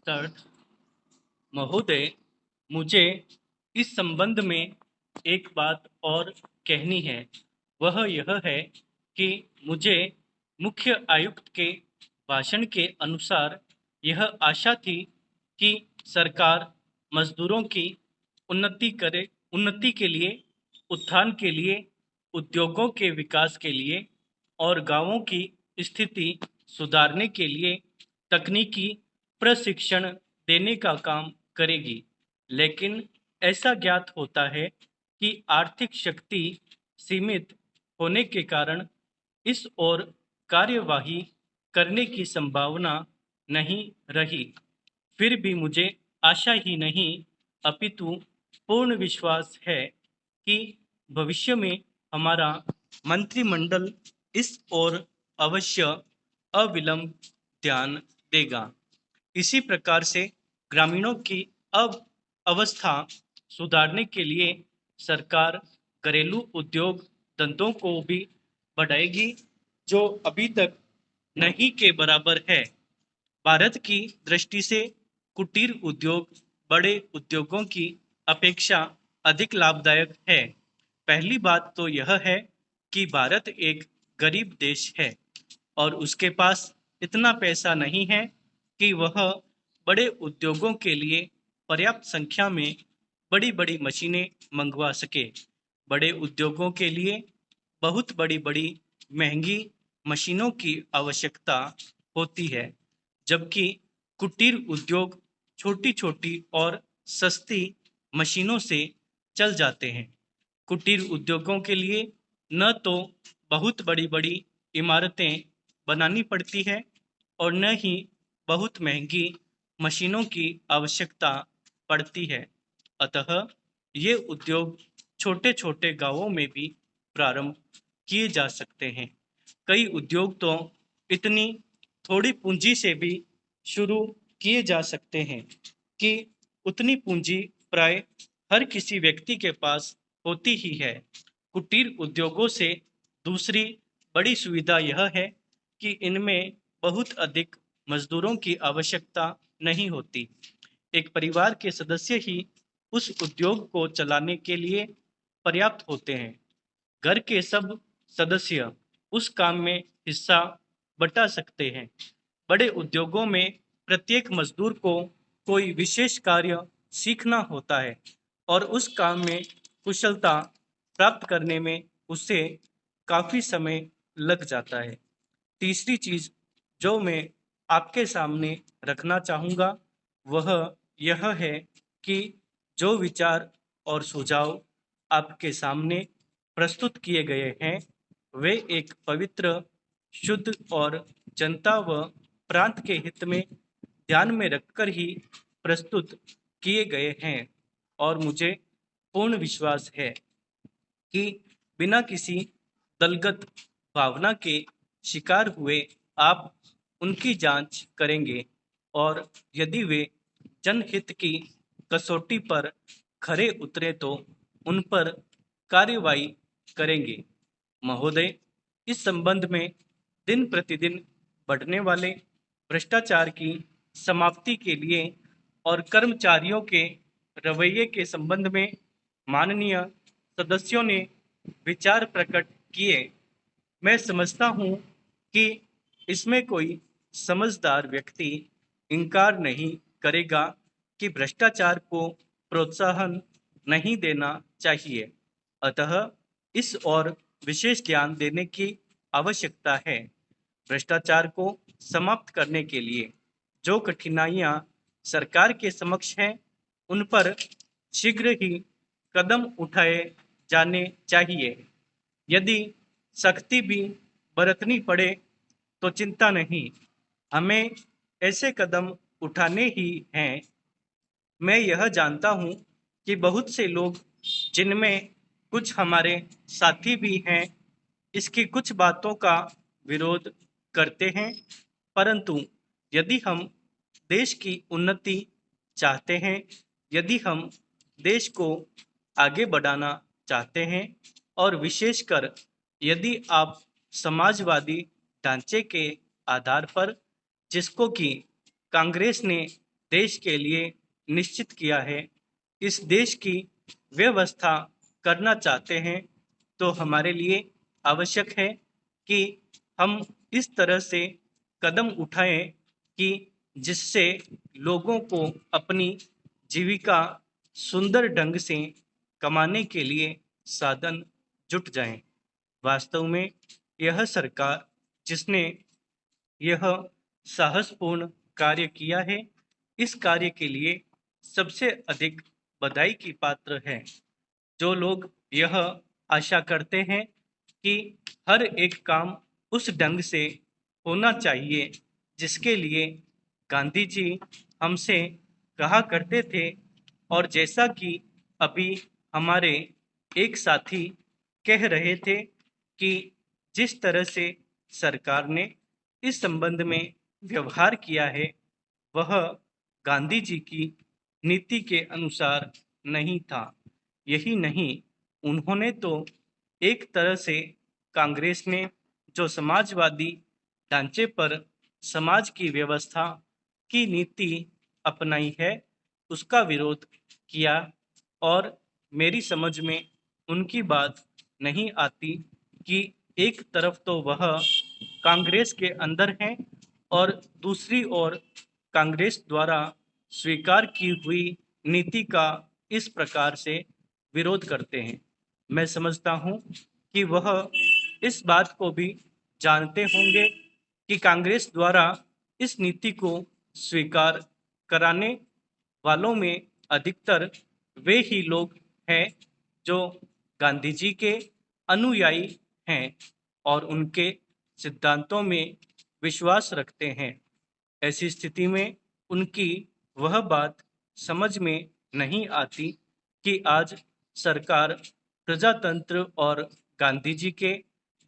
Start. महोदय, मुझे इस संबंध में एक बात और कहनी है। वह यह है कि मुझे मुख्य आयुक्त के भाषण के अनुसार यह आशा थी कि सरकार मजदूरों की उन्नति के लिए, उत्थान के लिए, उद्योगों के विकास के लिए और गांवों की स्थिति सुधारने के लिए तकनीकी प्रशिक्षण देने का काम करेगी। लेकिन ऐसा ज्ञात होता है कि आर्थिक शक्ति सीमित होने के कारण इस ओर कार्यवाही करने की संभावना नहीं रही। फिर भी मुझे आशा ही नहीं अपितु पूर्ण विश्वास है कि भविष्य में हमारा मंत्रिमंडल इस ओर अवश्य अविलंब ध्यान देगा। इसी प्रकार से ग्रामीणों की अब अवस्था सुधारने के लिए सरकार घरेलू उद्योग धंधों को भी बढ़ाएगी, जो अभी तक नहीं के बराबर है। भारत की दृष्टि से कुटीर उद्योग बड़े उद्योगों की अपेक्षा अधिक लाभदायक है। पहली बात तो यह है कि भारत एक गरीब देश है और उसके पास इतना पैसा नहीं है कि वह बड़े उद्योगों के लिए पर्याप्त संख्या में बड़ी-बड़ी मशीनें मंगवा सके। बड़े उद्योगों के लिए बहुत बड़ी-बड़ी महंगी मशीनों की आवश्यकता होती है, जबकि कुटीर उद्योग छोटी-छोटी और सस्ती मशीनों से चल जाते हैं। कुटीर उद्योगों के लिए न तो बहुत बड़ी-बड़ी इमारतें बनानी पड़ती है और न ही बहुत महंगी मशीनों की आवश्यकता पड़ती है। अतः ये उद्योग छोटे-छोटे गांवों में भी प्रारंभ किए जा सकते हैं। कई उद्योग तो इतनी थोड़ी पूंजी से भी शुरू किए जा सकते हैं कि उतनी पूंजी प्राय हर किसी व्यक्ति के पास होती ही है। कुटीर उद्योगों से दूसरी बड़ी सुविधा यह है कि इनमें बहुत अधिक मजदूरों की आवश्यकता नहीं होती। एक परिवार के सदस्य ही उस उद्योग को चलाने के लिए पर्याप्त होते हैं। घर के सब सदस्य उस काम में हिस्सा बटा सकते हैं। बड़े उद्योगों में प्रत्येक मजदूर को कोई विशेष कार्य सीखना होता है और उस काम में कुशलता प्राप्त करने में उसे काफ़ी समय लग जाता है। तीसरी चीज़ जो मैं आपके सामने रखना चाहूँगा, वह यह है कि जो विचार और सुझाव आपके सामने प्रस्तुत किए गए हैं, वे एक पवित्र, शुद्ध और जनता व प्रांत के हित में ध्यान में रखकर ही प्रस्तुत किए गए हैं और मुझे पूर्ण विश्वास है कि बिना किसी दलगत भावना के शिकार हुए आप उनकी जांच करेंगे और यदि वे जनहित की कसौटी पर खरे उतरे तो उन पर कार्रवाई करेंगे। महोदय, इस संबंध में दिन प्रतिदिन बढ़ने वाले भ्रष्टाचार की समाप्ति के लिए और कर्मचारियों के रवैये के संबंध में माननीय सदस्यों ने विचार प्रकट किए। मैं समझता हूँ कि इसमें कोई समझदार व्यक्ति इनकार नहीं करेगा कि भ्रष्टाचार को प्रोत्साहन नहीं देना चाहिए। अतः इस ओर विशेष ध्यान देने की आवश्यकता है। भ्रष्टाचार को समाप्त करने के लिए जो कठिनाइयाँ सरकार के समक्ष हैं, उन पर शीघ्र ही कदम उठाए जाने चाहिए। यदि सख्ती भी बरतनी पड़े तो चिंता नहीं, हमें ऐसे कदम उठाने ही हैं। मैं यह जानता हूँ कि बहुत से लोग, जिनमें कुछ हमारे साथी भी हैं, इसकी कुछ बातों का विरोध करते हैं, परंतु यदि हम देश की उन्नति चाहते हैं, यदि हम देश को आगे बढ़ाना चाहते हैं और विशेषकर यदि आप समाजवादी ढांचे के आधार पर, जिसको कि कांग्रेस ने देश के लिए निश्चित किया है, इस देश की व्यवस्था करना चाहते हैं, तो हमारे लिए आवश्यक है कि हम इस तरह से कदम उठाएं कि जिससे लोगों को अपनी जीविका सुंदर ढंग से कमाने के लिए साधन जुट जाएं। वास्तव में यह सरकार जिसने यह साहसपूर्ण कार्य किया है, इस कार्य के लिए सबसे अधिक बधाई की पात्र है। जो लोग यह आशा करते हैं कि हर एक काम उस ढंग से होना चाहिए जिसके लिए गांधी जी हमसे कहा करते थे, और जैसा कि अभी हमारे एक साथी कह रहे थे कि जिस तरह से सरकार ने इस संबंध में व्यवहार किया है, वह गांधी जी की नीति के अनुसार नहीं था। यही नहीं, उन्होंने तो एक तरह से कांग्रेस ने जो समाजवादी ढांचे पर समाज की व्यवस्था की नीति अपनाई है, उसका विरोध किया। और मेरी समझ में उनकी बात नहीं आती कि एक तरफ तो वह कांग्रेस के अंदर हैं और दूसरी ओर कांग्रेस द्वारा स्वीकार की हुई नीति का इस प्रकार से विरोध करते हैं। मैं समझता हूं कि वह इस बात को भी जानते होंगे कि कांग्रेस द्वारा इस नीति को स्वीकार कराने वालों में अधिकतर वे ही लोग हैं जो गांधी जी के अनुयायी हैं और उनके सिद्धांतों में विश्वास रखते हैं। ऐसी स्थिति में उनकी वह बात समझ में नहीं आती कि आज सरकार प्रजातंत्र और गांधी जी के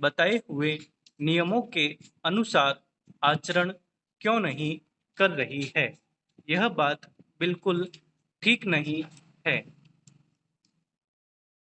बताए हुए नियमों के अनुसार आचरण क्यों नहीं कर रही है। यह बात बिल्कुल ठीक नहीं है।